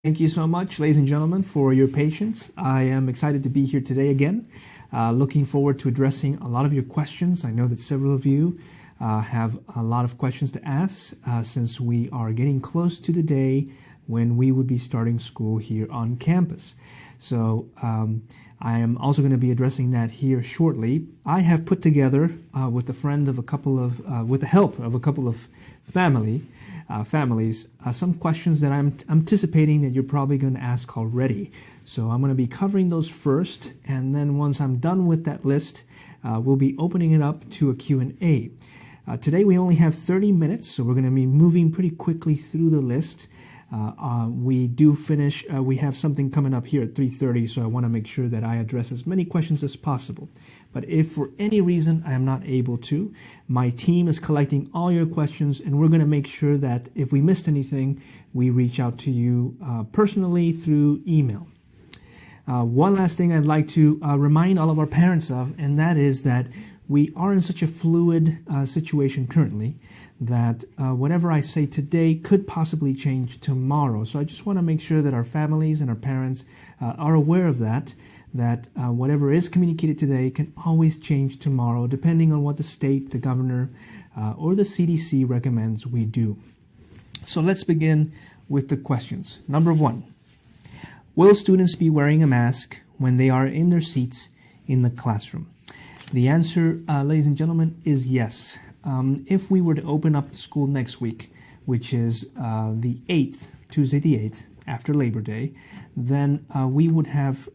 Thank you so much, ladies and gentlemen, for your patience. I am excited to be here today again. Looking forward to addressing a lot of your questions. I know that several of you have a lot of questions to ask since we are getting close to the day when we would be starting school here on campus. So I am also going to be addressing that here shortly. I have put together with the help of a couple of families, some questions that I'm anticipating that you're probably going to ask already. So I'm going to be covering those first, and then once I'm done with that list, we'll be opening it up to a Q&A. Today we only have 30 minutes, so we're going to be moving pretty quickly through the list. We have something coming up here at 3:30, so I want to make sure that I address as many questions as possible. But if for any reason I am not able to, my team is collecting all your questions, and we're going to make sure that if we missed anything, we reach out to you personally through email. One last thing I'd like to remind all of our parents of, and that is that we are in such a fluid situation currently that whatever I say today could possibly change tomorrow. So I just want to make sure that our families and our parents are aware of that whatever is communicated today can always change tomorrow, depending on what the state, the governor, or the CDC recommends we do. So let's begin with the questions. Number 1, will students be wearing a mask when they are in their seats in the classroom? The answer, ladies and gentlemen, is yes. If we were to open up school next week, which is the 8th, Tuesday the 8th, after Labor Day, then we would have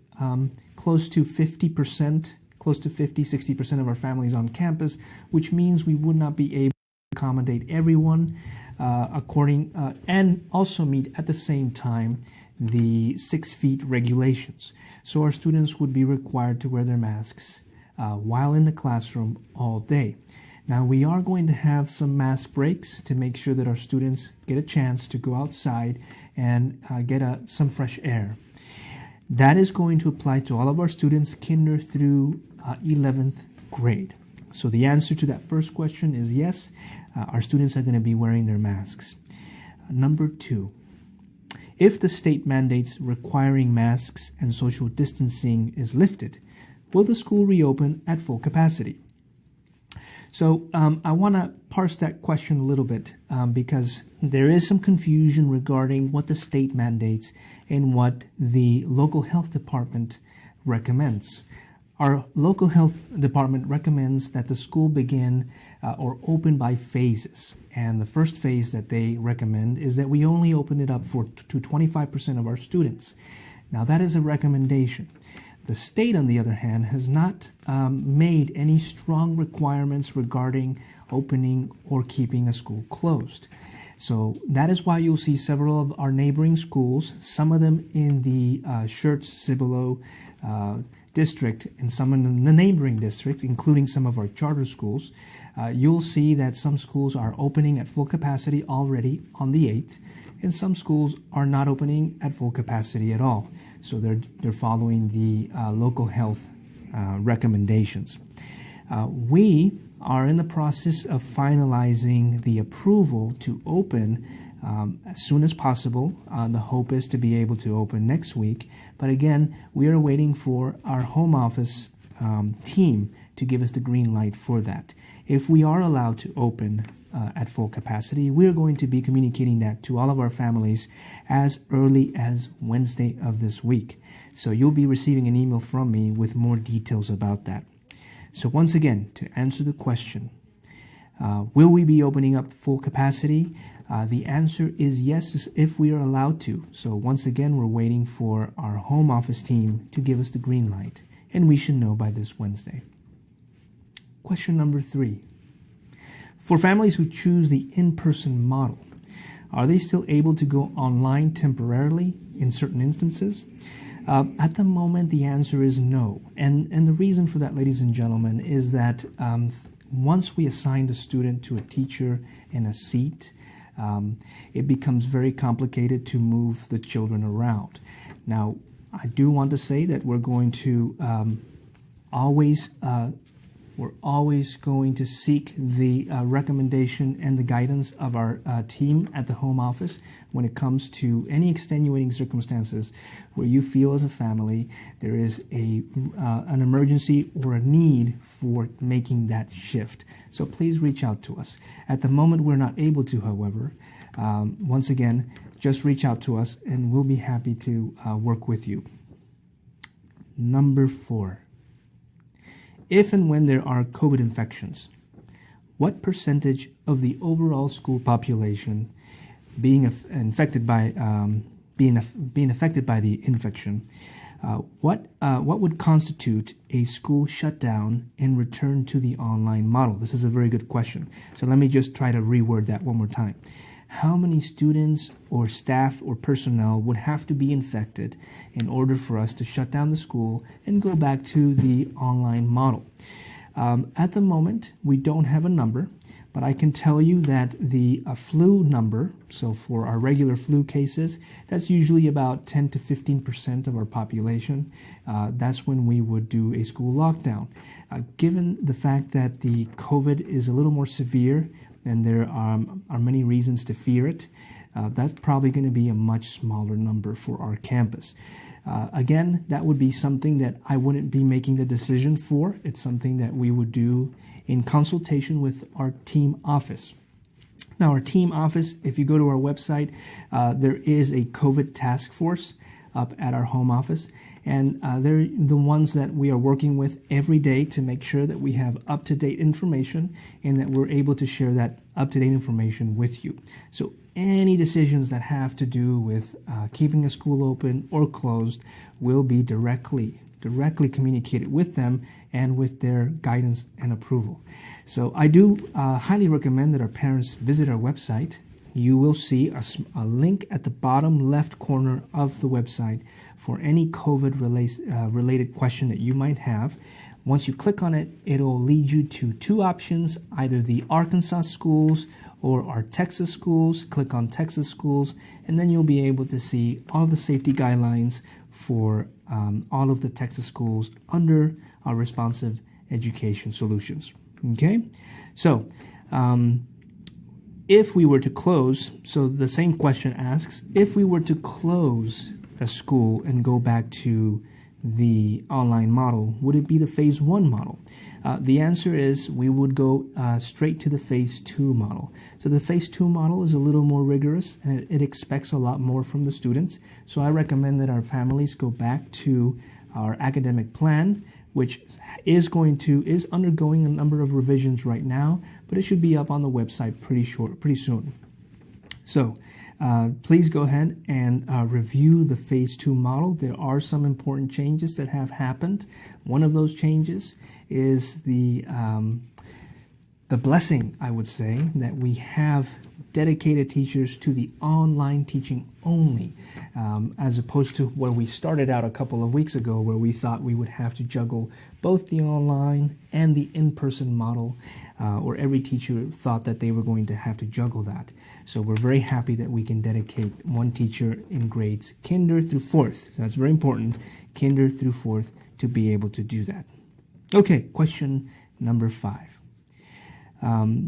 close to 60% of our families on campus, which means we would not be able to accommodate everyone and also meet at the same time the 6 feet regulations. So our students would be required to wear their masks while in the classroom all day. Now, we are going to have some mask breaks to make sure that our students get a chance to go outside and get some fresh air. That is going to apply to all of our students, kinder through 11th grade. So the answer to that first question is yes, our students are going to be wearing their masks. Number 2, if the state mandates requiring masks and social distancing is lifted, will the school reopen at full capacity? So I want to parse that question a little bit because there is some confusion regarding what the state mandates and what the local health department recommends. Our local health department recommends that the school begin or open by phases. And the first phase that they recommend is that we only open it up to 25% of our students. Now, that is a recommendation. The state, on the other hand, has not made any strong requirements regarding opening or keeping a school closed. So that is why you'll see several of our neighboring schools, some of them in the Schertz-Cibolo district and some in the neighboring districts, including some of our charter schools. You'll see that some schools are opening at full capacity already on the 8th, and some schools are not opening at full capacity at all. So they're following the local health recommendations. We are in the process of finalizing the approval to open as soon as possible. The hope is to be able to open next week. But again, we are waiting for our home office team to give us the green light for that. If we are allowed to open at full capacity, we're going to be communicating that to all of our families as early as Wednesday of this week. So you'll be receiving an email from me with more details about that. So once again, to answer the question, will we be opening up full capacity? The answer is yes, if we are allowed to. So once again, we're waiting for our home office team to give us the green light, and we should know by this Wednesday. Question number 3. For families who choose the in-person model, are they still able to go online temporarily in certain instances? At the moment, the answer is no. And the reason for that, ladies and gentlemen, is that once we assign the student to a teacher in a seat, it becomes very complicated to move the children around. Now, I do want to say that we're going to always We're always going to seek the recommendation and the guidance of our team at the home office when it comes to any extenuating circumstances where you feel as a family there is an emergency or a need for making that shift. So please reach out to us. At the moment, we're not able to, however. Once again, just reach out to us and we'll be happy to work with you. Number 4. If and when there are COVID infections, what percentage of the overall school population being affected by the infection, what would constitute a school shutdown and return to the online model? This is a very good question. So let me just try to reword that one more time. How many students or staff or personnel would have to be infected in order for us to shut down the school and go back to the online model? At the moment, we don't have a number, but I can tell you that the flu number, so for our regular flu cases, that's usually about 10 to 15% of our population. That's when we would do a school lockdown. Given the fact that the COVID is a little more severe, and there are many reasons to fear it, that's probably going to be a much smaller number for our campus. Again, that would be something that I wouldn't be making the decision for. It's something that we would do in consultation with our team office. Now, our team office, if you go to our website, there is a COVID task force up at our home office, and they're the ones that we are working with every day to make sure that we have up-to-date information and that we're able to share that up-to-date information with you. So any decisions that have to do with keeping a school open or closed will be directly communicated with them and with their guidance and approval. So I do highly recommend that our parents visit our website. You will see a link at the bottom left corner of the website for any COVID related question that you might have. Once you click on it, it'll lead you to 2 options, either the Arkansas schools or our Texas schools. Click on Texas schools, and then you'll be able to see all the safety guidelines for all of the Texas schools under our responsive education solutions. Okay, so if we were to close, so the same question asks, if we were to close the school and go back to the online model, would it be the phase 1 model? The answer is we would go straight to the phase 2 model. So the phase 2 model is a little more rigorous and it expects a lot more from the students. So I recommend that our families go back to our academic plan, which is undergoing a number of revisions right now, but it should be up on the website pretty soon. So please go ahead and review the phase 2 model. There are some important changes that have happened. One of those changes is the blessing, I would say, that we have dedicated teachers to the online teaching only, as opposed to where we started out a couple of weeks ago, where we thought we would have to juggle both the online and the in-person model, or every teacher thought that they were going to have to juggle that. So we're very happy that we can dedicate one teacher in grades kinder through 4th. That's very important, kinder through 4th, to be able to do that. Okay, question number 5.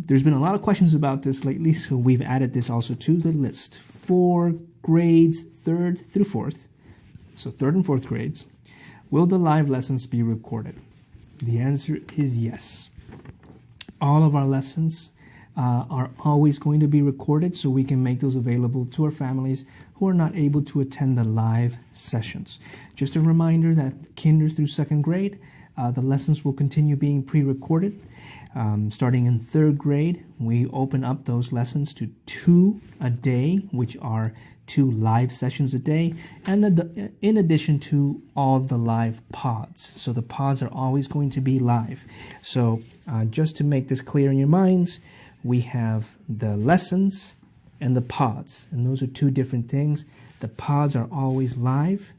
There's been a lot of questions about this lately, so we've added this also to the list. For grades 3rd through 4th, so 3rd and 4th grades, will the live lessons be recorded? The answer is yes. All of our lessons are always going to be recorded, so we can make those available to our families who are not able to attend the live sessions. Just a reminder that kinder through 2nd grade, the lessons will continue being pre-recorded. Starting in 3rd grade, we open up those lessons to 2 a day, which are 2 live sessions a day, and in addition to all the live pods. So the pods are always going to be live. So just to make this clear in your minds, we have the lessons and the pods, and those are 2 different things. The pods are always live.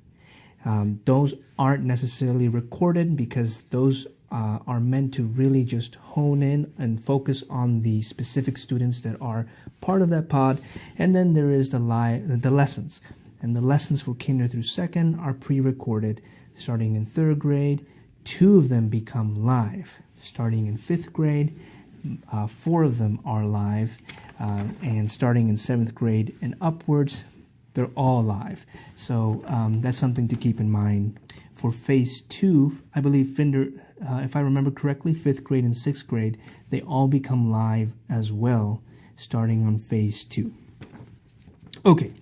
Those aren't necessarily recorded because those are meant to really just hone in and focus on the specific students that are part of that pod. And then there is the lessons. And the lessons for kinder through 2nd are pre-recorded. Starting in 3rd grade, 2 of them become live. starting in 5th grade. 4 of them are live, and starting in 7th grade and upwards, they're all live. So that's something to keep in mind. For phase 2, I believe if I remember correctly, 5th grade and 6th grade, they all become live as well, starting on phase 2. Okay,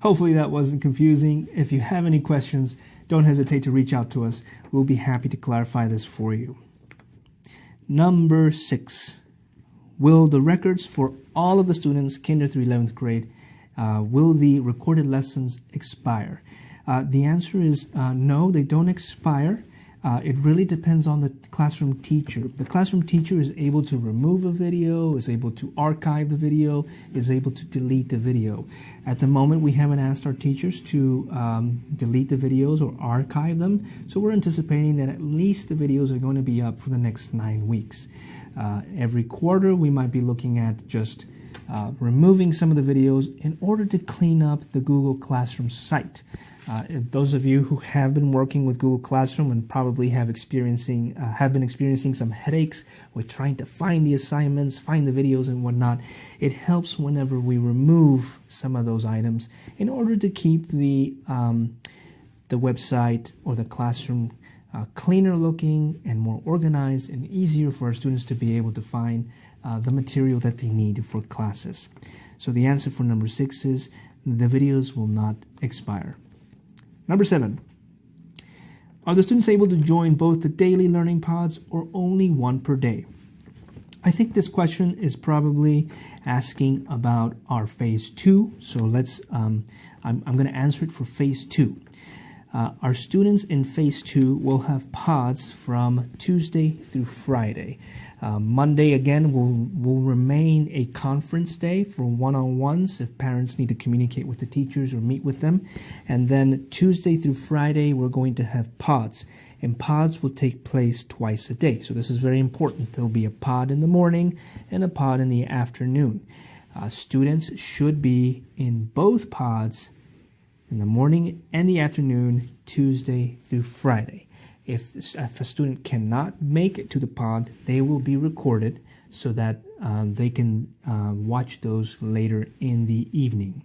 hopefully that wasn't confusing. If you have any questions, don't hesitate to reach out to us. We'll be happy to clarify this for you. Number 6, will the records for all of the students, kinder through 11th grade, will the recorded lessons expire? The answer is no, they don't expire. It really depends on the classroom teacher. The classroom teacher is able to remove a video, is able to archive the video, is able to delete the video. At the moment, we haven't asked our teachers to delete the videos or archive them, so we're anticipating that at least the videos are going to be up for the next 9 weeks. Every quarter, we might be looking at just removing some of the videos in order to clean up the Google Classroom site. Those of you who have been working with Google Classroom and probably have been experiencing some headaches with trying to find the assignments, find the videos and whatnot, it helps whenever we remove some of those items in order to keep the website or the classroom cleaner looking and more organized and easier for our students to be able to find the material that they need for classes. So the answer for number 6 is the videos will not expire. Number 7, are the students able to join both the daily learning pods or only one per day? I think this question is probably asking about our phase 2. So I'm going to answer it for phase 2. Our students in phase 2 will have pods from Tuesday through Friday. Monday, again, will remain a conference day for one-on-ones if parents need to communicate with the teachers or meet with them. And then Tuesday through Friday, we're going to have pods. And pods will take place twice a day. So this is very important. There will be a pod in the morning and a pod in the afternoon. Students should be in both pods in the morning and the afternoon, Tuesday through Friday. If a student cannot make it to the pod, they will be recorded so that they can watch those later in the evening.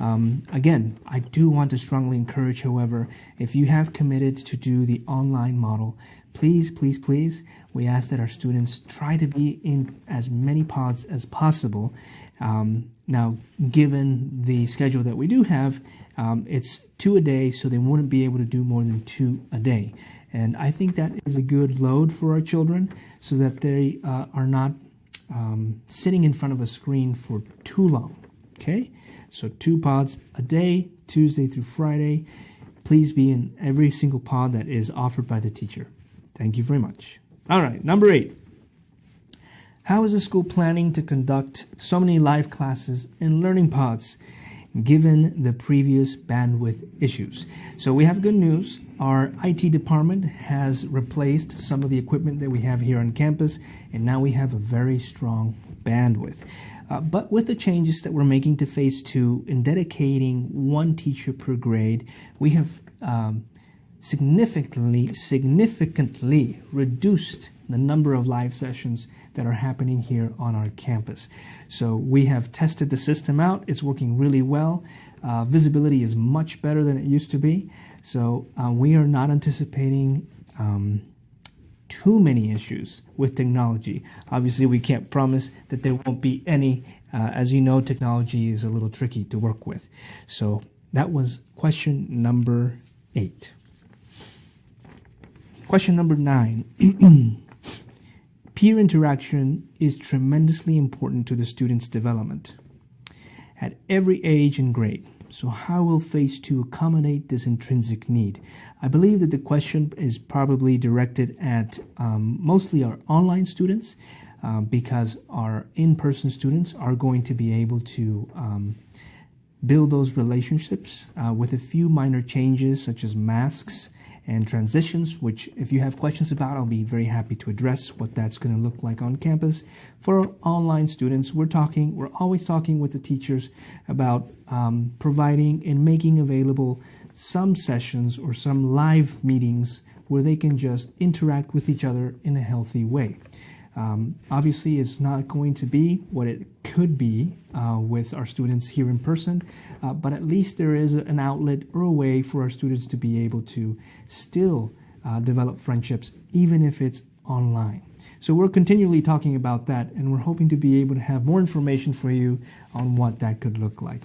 Again, I do want to strongly encourage, however, if you have committed to do the online model, please, please, please, we ask that our students try to be in as many pods as possible. Now, given the schedule that we do have, it's 2 a day, so they wouldn't be able to do more than 2 a day. And I think that is a good load for our children so that they are not sitting in front of a screen for too long. Okay? So 2 pods a day, Tuesday through Friday. Please be in every single pod that is offered by the teacher. Thank you very much. All right, number 8. How is the school planning to conduct so many live classes and learning pods given the previous bandwidth issues? So we have good news. Our IT department has replaced some of the equipment that we have here on campus, and now we have a very strong bandwidth. But with the changes that we're making to phase 2 in dedicating 1 teacher per grade, we have significantly reduced the number of live sessions that are happening here on our campus. So we have tested the system out. It's working really well. Visibility is much better than it used to be. So we are not anticipating too many issues with technology. Obviously, we can't promise that there won't be any. As you know, technology is a little tricky to work with. So that was question number 8. Question number 9. Peer interaction is tremendously important to the student's development at every age and grade. So how will phase 2 accommodate this intrinsic need? I believe that the question is probably directed at mostly our online students because our in-person students are going to be able to build those relationships with a few minor changes such as masks and transitions, which if you have questions about, I'll be very happy to address what that's going to look like on campus. For our online students, we're always talking with the teachers about providing and making available some sessions or some live meetings where they can just interact with each other in a healthy way. Obviously, it's not going to be what it could be with our students here in person, but at least there is an outlet or a way for our students to be able to still develop friendships, even if it's online. So we're continually talking about that, and we're hoping to be able to have more information for you on what that could look like.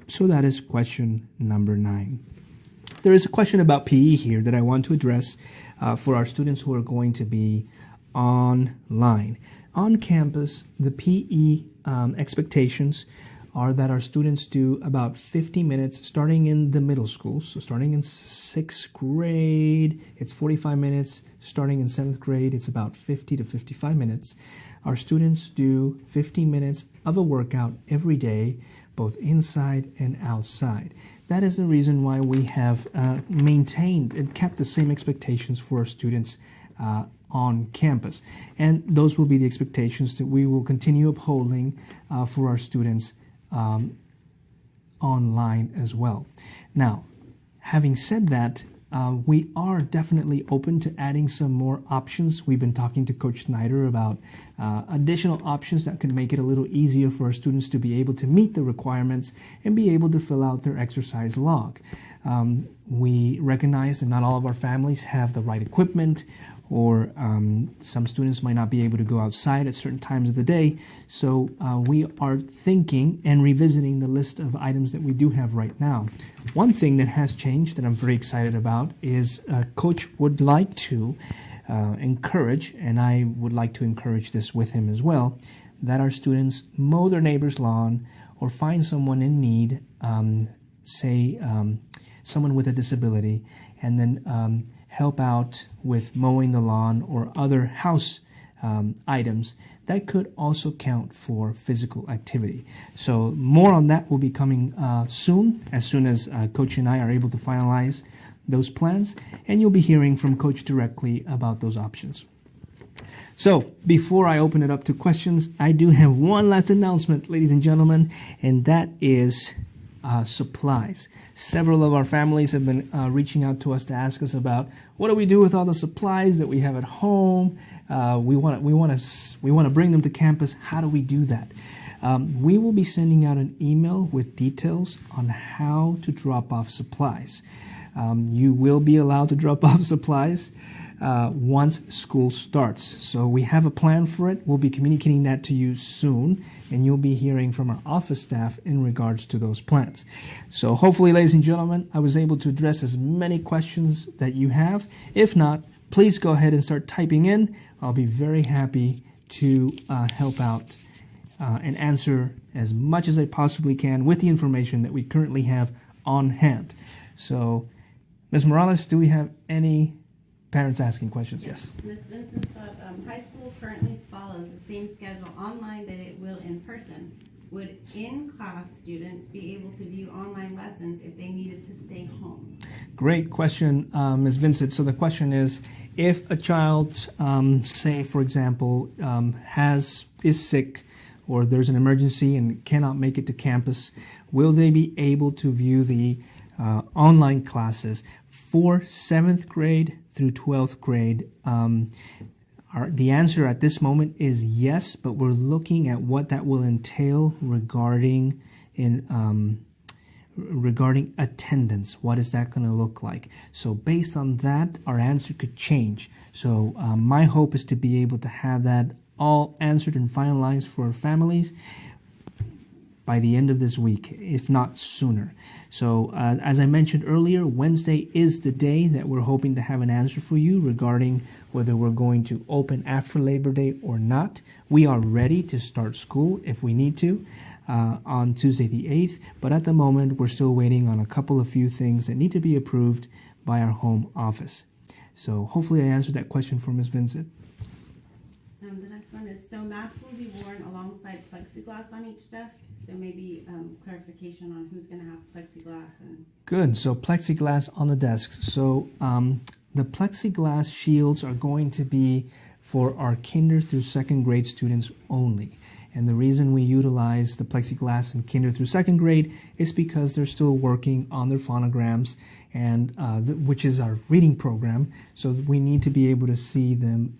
So that is question number 9. There is a question about PE here that I want to address for our students who are going to be online. On campus, the PE expectations are that our students do about 50 minutes starting in the middle school. So starting in 6th grade, it's 45 minutes. Starting in 7th grade, it's about 50 to 55 minutes. Our students do 50 minutes of a workout every day, both inside and outside. That is the reason why we have maintained and kept the same expectations for our students on campus. And those will be the expectations that we will continue upholding for our students online as well. Now, having said that, we are definitely open to adding some more options. We've been talking to Coach Snyder about additional options that could make it a little easier for our students to be able to meet the requirements and be able to fill out their exercise log. We recognize that not all of our families have the right equipment, or some students might not be able to go outside at certain times of the day. So we are thinking and revisiting the list of items that we do have right now. One thing that has changed that I'm very excited about is Coach would like to encourage, and I would like to encourage this with him as well, that our students mow their neighbor's lawn or find someone in need, someone with a disability, and then help out with mowing the lawn or other house items. That could also count for physical activity. So more on that will be coming soon as Coach and I are able to finalize those plans, and you'll be hearing from Coach directly about those options. So before I open it up to questions, I do have one last announcement, ladies and gentlemen, and that is supplies. Several of our families have been reaching out to us to ask us about what do we do with all the supplies that we have at home. We want to bring them to campus. How do we do that? We will be sending out an email with details on how to drop off supplies. You will be allowed to drop off supplies once school starts. So we have a plan for it. We'll be communicating that to you soon, and you'll be hearing from our office staff in regards to those plans. So hopefully, ladies and gentlemen, I was able to address as many questions that you have. If not, please go ahead and start typing in. I'll be very happy to help out and answer as much as I possibly can with the information that we currently have on hand. So, Ms. Morales, do we have any parents asking questions? Yes. Ms. Vincent said high school currently follows the same schedule online that it will in person. Would in-class students be able to view online lessons if they needed to stay home? Great question, Ms. Vincent. So the question is, if a child, say, for example, is sick or there's an emergency and cannot make it to campus, will they be able to view the online classes for 7th grade through 12th grade? The answer at this moment is yes, but we're looking at what that will entail regarding attendance. What is that going to look like? So based on that, our answer could change. So my hope is to be able to have that all answered and finalized for our families by the end of this week, if not sooner. So as I mentioned earlier, Wednesday is the day that we're hoping to have an answer for you regarding whether we're going to open after Labor Day or not. We are ready to start school if we need to on Tuesday the 8th, but at the moment we're still waiting on a couple of few things that need to be approved by our home office. So hopefully I answered that question for Ms. Vincent. The next one is, so masks will be worn alongside plexiglass on each desk? So maybe clarification on who's going to have plexiglass. Good. So plexiglass on the desks. So the plexiglass shields are going to be for our kinder through 2nd grade students only. And the reason we utilize the plexiglass in kinder through second grade is because they're still working on their phonograms, and which is our reading program. So we need to be able to see them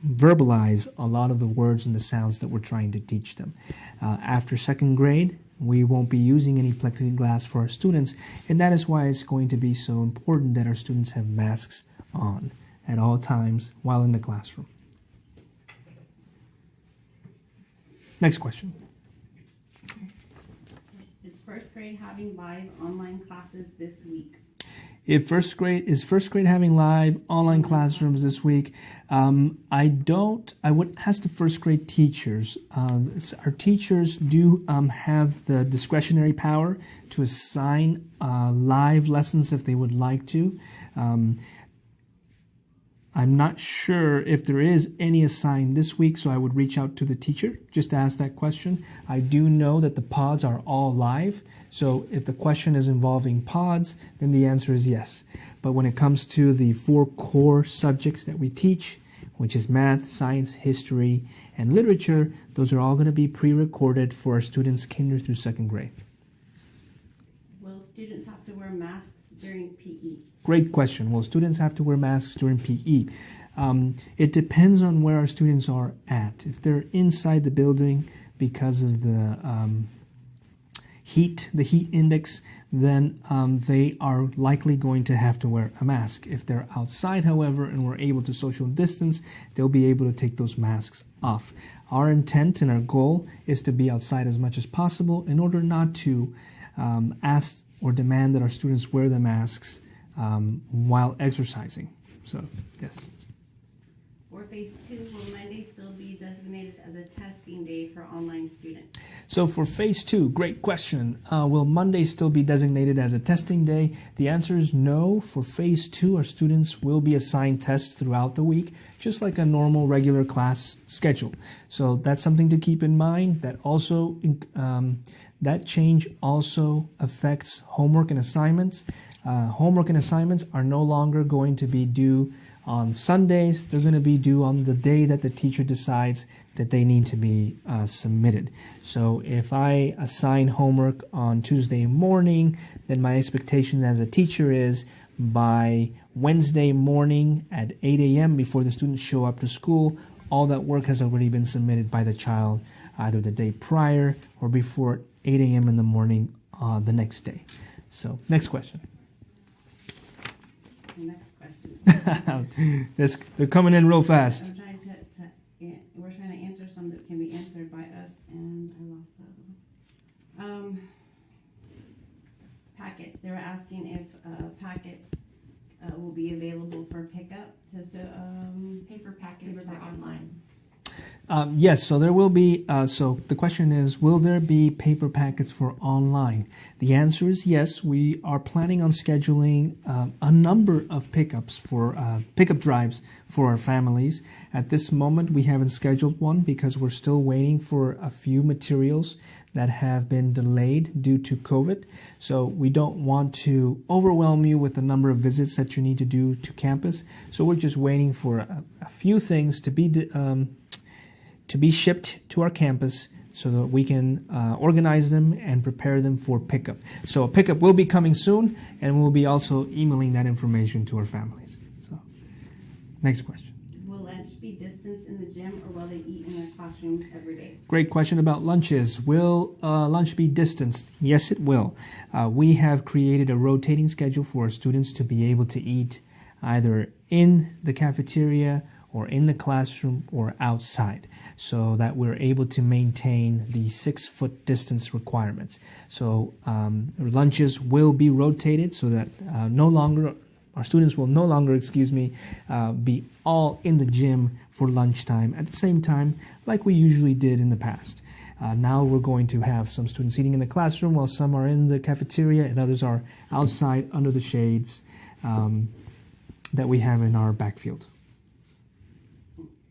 verbalize a lot of the words and the sounds that we're trying to teach them. After second grade, we won't be using any plexiglass for our students, and that is why it's going to be so important that our students have masks on at all times while in the classroom. Next question. Is first grade having live online classes this week? Is first grade having live online classrooms this week? I would ask the first grade teachers. Our teachers do have the discretionary power to assign live lessons if they would like to. I'm not sure if there is any assigned this week, so I would reach out to the teacher just to ask that question. I do know that the pods are all live, so if the question is involving pods, then the answer is yes. But when it comes to the 4 core subjects that we teach, which is math, science, history, and literature, those are all going to be pre-recorded for our students kinder through second grade. Will students have to wear masks during PE? Great question. Will students have to wear masks during PE? It depends on where our students are at. If they're inside the building because of the heat index, then they are likely going to have to wear a mask. If they're outside, however, and we're able to social distance, they'll be able to take those masks off. Our intent and our goal is to be outside as much as possible in order not to ask or demand that our students wear the masks while exercising. So, yes. For phase 2, will Monday still be designated as a testing day for online students? So for phase 2, great question. Will Monday still be designated as a testing day? The answer is no. For phase 2, our students will be assigned tests throughout the week, just like a normal regular class schedule. So that's something to keep in mind. That also that change also affects homework and assignments. Homework and assignments are no longer going to be due on Sundays. They're going to be due on the day that the teacher decides that they need to be submitted. So if I assign homework on Tuesday morning, then my expectation as a teacher is by Wednesday morning at 8 a.m. before the students show up to school, all that work has already been submitted by the child either the day prior or before 8 a.m. in the morning the next day. So next question. Next question. They're coming in real fast. I'm trying we're trying to answer some that can be answered by us, and I lost that one. Packets. They were asking if packets will be available for pickup. Paper packets for online. Yes, so there will be, so the question is, will there be paper packets for online? The answer is yes. We are planning on scheduling a number of pickups for pickup drives for our families. At this moment, we haven't scheduled one because we're still waiting for a few materials that have been delayed due to COVID. So we don't want to overwhelm you with the number of visits that you need to do to campus. So we're just waiting for a few things to be shipped to our campus so that we can organize them and prepare them for pickup. So a pickup will be coming soon, and we'll be also emailing that information to our families. So, next question. Will lunch be distanced in the gym, or will they eat in their classrooms every day? Great question about lunches. Will lunch be distanced? Yes, it will. We have created a rotating schedule for our students to be able to eat either in the cafeteria or in the classroom or outside, so that we're able to maintain the 6-foot distance requirements. So lunches will be rotated so that our students will no longer, be all in the gym for lunchtime at the same time like we usually did in the past. Now we're going to have some students eating in the classroom while some are in the cafeteria and others are outside under the shades that we have in our backfield.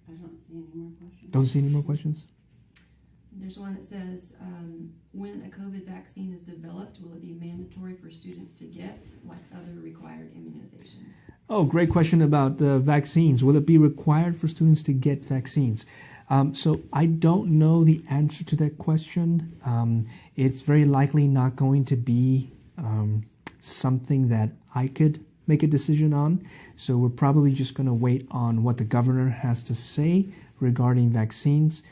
I don't see any more questions. Don't see any more questions? There's one that says, when a COVID vaccine is developed, will it be mandatory for students to get like other required immunizations? Oh, great question about vaccines. Will it be required for students to get vaccines? So I don't know the answer to that question. It's very likely not going to be something that I could make a decision on. So we're probably just going to wait on what the governor has to say regarding vaccines.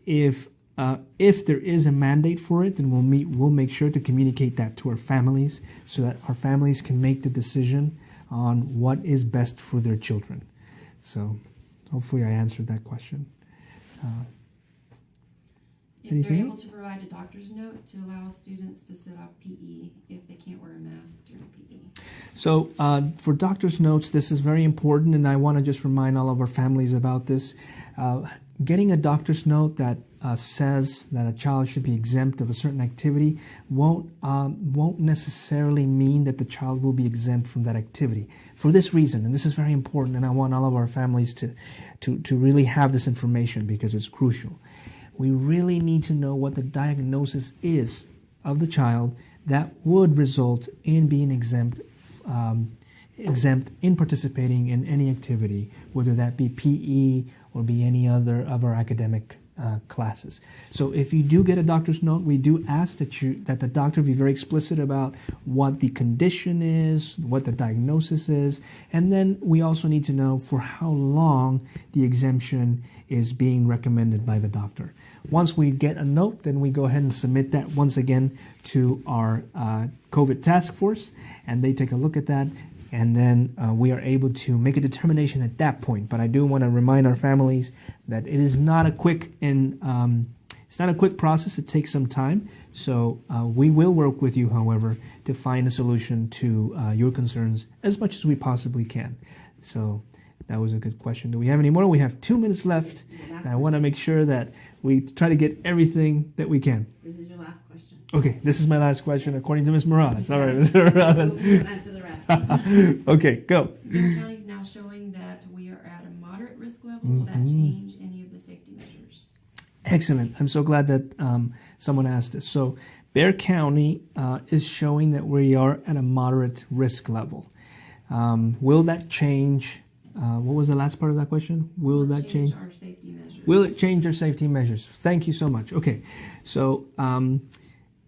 If there is a mandate for it, then we'll make sure to communicate that to our families so that our families can make the decision on what is best for their children. So hopefully I answered that question. If Anything they're able else? to provide a doctor's note to allow students to sit off PE if they can't wear a mask during PE. So for doctor's notes, this is very important, and I want to just remind all of our families about this. Getting a doctor's note that says that a child should be exempt of a certain activity won't necessarily mean that the child will be exempt from that activity. For this reason, and this is very important, and I want all of our families to really have this information because it's crucial. We really need to know what the diagnosis is of the child that would result in being exempt in participating in any activity, whether that be PE or be any other of our academic classes. So if you do get a doctor's note, we do ask that the doctor be very explicit about what the condition is, what the diagnosis is, and then we also need to know for how long the exemption is being recommended by the doctor. Once we get a note, then we go ahead and submit that once again to our COVID task force, and they take a look at that, and then we are able to make a determination at that point. But I do want to remind our families that it is not a quick process. It takes some time. So we will work with you, however, to find a solution to your concerns as much as we possibly can. So that was a good question. Do we have any more? We have 2 minutes left, and I want to make sure that we try to get everything that we can. This is your last question. Okay, this is my last question according to Ms. Morales. All right, Ms. Morales. We'll answer the rest. Okay, go. Dare County is now showing that we are at a moderate risk level. Will that change any of the safety measures? Excellent. I'm so glad that someone asked this. So Bexar County is showing that we are at a moderate risk level. Will that change? What was the last part of that question? Will that change? Our safety measures? Will it change our safety measures? Thank you so much. Okay, so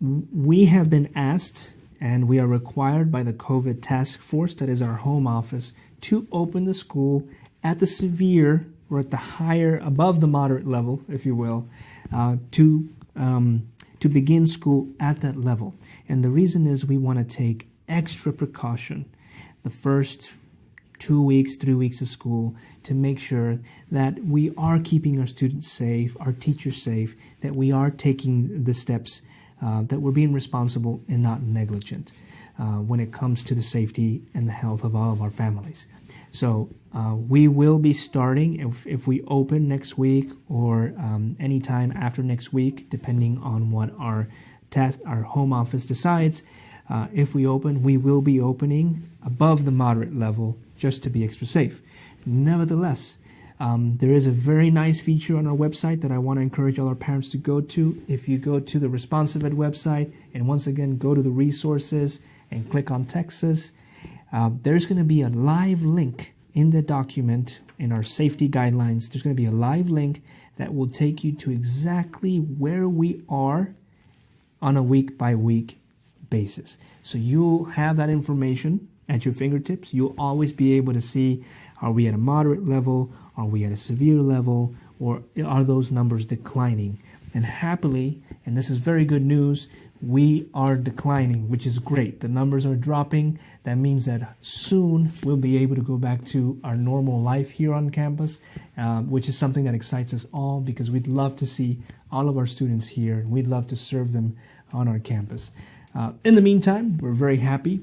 we have been asked and we are required by the COVID task force, that is our home office, to open the school at the severe or at the higher, above the moderate level, if you will, to begin school at that level. And the reason is we want to take extra precaution the first 2 weeks, 3 weeks of school to make sure that we are keeping our students safe, our teachers safe, that we are taking the steps, that we're being responsible and not negligent when it comes to the safety and the health of all of our families. So we will be starting, if we open next week or anytime after next week, depending on what our home office decides. If we open, we will be opening above the moderate level just to be extra safe. Nevertheless, there is a very nice feature on our website that I want to encourage all our parents to go to. If you go to the Responsive Ed website and once again go to the resources and click on Texas, there's going to be a live link in the document in our safety guidelines. There's going to be a live link that will take you to exactly where we are on a week-by-week basis. So you'll have that information at your fingertips. You'll always be able to see, are we at a moderate level, are we at a severe level, or are those numbers declining? And happily, and this is very good news, we are declining, which is great. The numbers are dropping. That means that soon we'll be able to go back to our normal life here on campus, which is something that excites us all because we'd love to see all of our students here and we'd love to serve them on our campus. In the meantime, we're very happy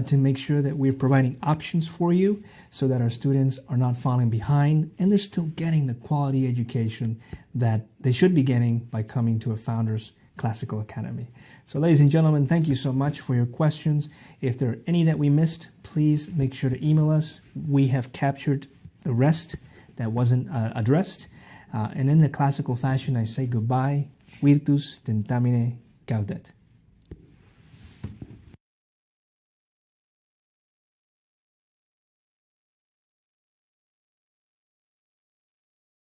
to make sure that we're providing options for you so that our students are not falling behind and they're still getting the quality education that they should be getting by coming to a Founders Classical Academy. So ladies and gentlemen, thank you so much for your questions. If there are any that we missed, please make sure to email us. We have captured the rest that wasn't addressed. And in the classical fashion, I say goodbye, virtus tentamine gaudet.